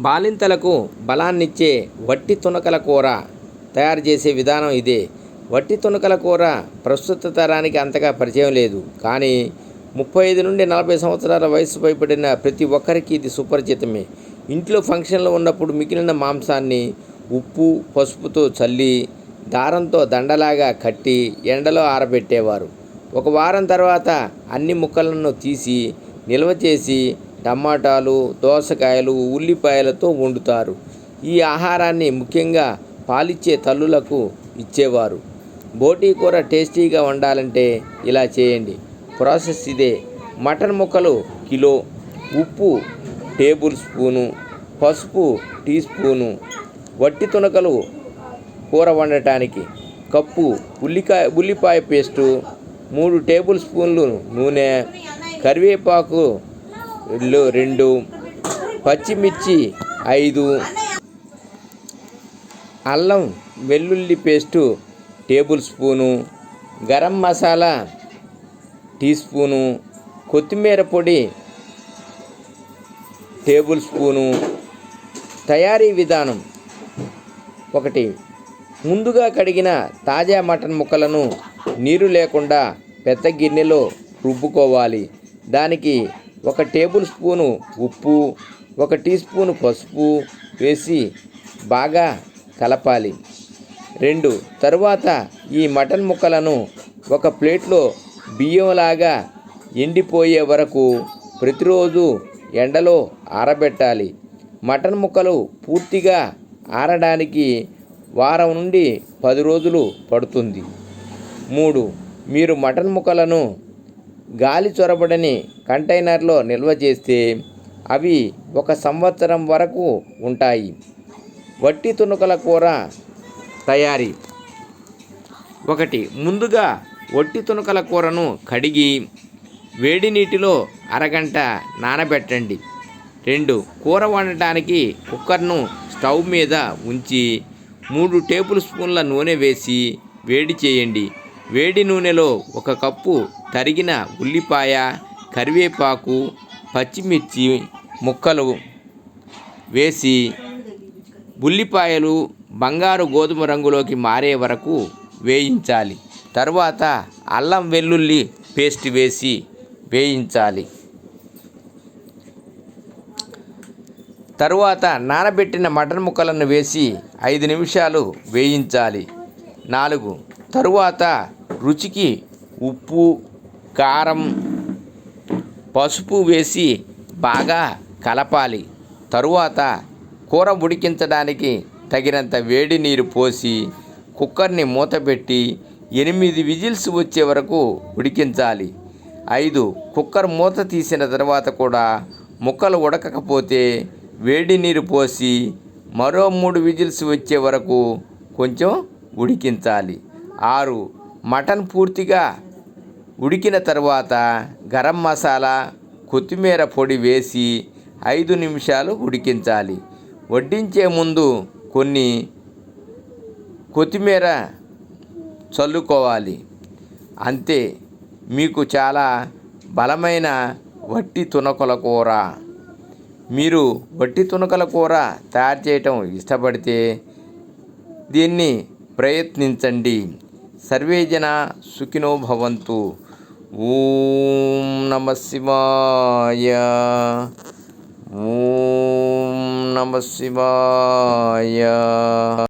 బాలింతలకు బలాన్నిచ్చే వట్టి తునకల కూర తయారు చేసే విధానం ఇదే. వట్టి తునకల కూర ప్రస్తుత తరానికి అంతగా పరిచయం లేదు, కానీ 35 నుండి 40 సంవత్సరాల వయసు పైబడిన ప్రతి ఒక్కరికి ఇది సుపరిచితమే. ఇంట్లో ఫంక్షన్లు ఉన్నప్పుడు మిగిలిన మాంసాన్ని ఉప్పు పసుపుతో చల్లి దారంతో దండలాగా కట్టి ఎండలో ఆరబెట్టేవారు. ఒక వారం తర్వాత అన్ని ముక్కలను తీసి నిల్వ చేసి టమాటాలు, దోసకాయలు, ఉల్లిపాయలతో వండుతారు. ఈ ఆహారాన్ని ముఖ్యంగా పాలిచ్చే తల్లులకు ఇచ్చేవారు. బోటీ కూర టేస్టీగా వండాలంటే ఇలా చేయండి. ప్రాసెస్ ఇదే. మటన్ ముక్కలు కిలో, ఉప్పు టేబుల్ స్పూను, పసుపు టీ స్పూను. వట్టి తునకలు కూర వండటానికి కప్పు ఉల్లిపాయ పేస్టు, 3 టేబుల్ స్పూన్లు నూనె, కరివేపాకు 2, పచ్చిమిర్చి 5, అల్లం వెల్లుల్లి paste tablespoon, garam masala teaspoon, కొత్తిమీర పొడి టేబుల్ స్పూను. తయారీ విధానం: 1. ముందుగా కడిగిన తాజా మటన్ ముక్కలను నీరు లేకుండా పెద్ద గిన్నెలో రుబ్బుకోవాలి. దానికి 1 టేబుల్ స్పూను ఉప్పు, 1 టీ స్పూను పసుపు వేసి బాగా కలపాలి. 2. తరువాత ఈ మటన్ ముక్కలను ఒక ప్లేట్లో బియ్యంలాగా ఎండిపోయే వరకు ప్రతిరోజు ఎండలో ఆరబెట్టాలి. మటన్ ముక్కలు పూర్తిగా ఆరడానికి వారం నుండి 10 రోజులు పడుతుంది. 3. మీరు మటన్ ముక్కలను గాలి చొరబడని కంటైనర్లో నిల్వ చేస్తే అవి 1 సంవత్సరం వరకు ఉంటాయి. వట్టి తునకల కూర తయారీ: 1. ముందుగా వట్టి తునకల కూరను కడిగి వేడి నీటిలో అరగంట నానబెట్టండి. 2. కూర వండటానికి కుక్కర్ను స్టవ్ మీద ఉంచి 3 టేబుల్ స్పూన్ల నూనె వేసి వేడి చేయండి. వేడి నూనెలో 1 కప్పు తరిగిన ఉల్లిపాయ, కరివేపాకు, పచ్చిమిర్చి ముక్కలు వేసి ఉల్లిపాయలు బంగారు గోధుమ రంగులోకి మారే వరకు వేయించాలి. తరువాత అల్లం వెల్లుల్లి పేస్ట్ వేసి వేయించాలి. తరువాత నానబెట్టిన మటన్ ముక్కలను వేసి 5 నిమిషాలు వేయించాలి. 4. తరువాత రుచికి ఉప్పు, కారం, పసుపు వేసి బాగా కలపాలి. తరువాత కూర ఉడికించడానికి తగినంత వేడి నీరు పోసి కుక్కర్ని మూతపెట్టి 8 విజిల్స్ వచ్చే వరకు ఉడికించాలి. 5. కుక్కర్ మూత తీసిన తర్వాత కూడా ముక్కలు ఉడకకపోతే వేడి నీరు పోసి మరో 3 విజిల్స్ వచ్చే వరకు కొంచెం ఉడికించాలి. 6. మటన్ పూర్తిగా ఉడికిన తర్వాత గరం మసాలా, కొత్తిమీర పొడి వేసి 5 నిమిషాలు ఉడికించాలి. వడ్డించే ముందు కొన్ని కొత్తిమీర చల్లుకోవాలి. అంతే, మీకు చాలా బలమైన వట్టి తునకల కూర. మీరు వట్టి తునకల కూర తయారు చేయటం ఇష్టపడితే దీన్ని ప్రయత్నించండి. సర్వే జనా సుఖినో భవంతు. ఓం నమః శివాయ. ఓం నమః శివాయ.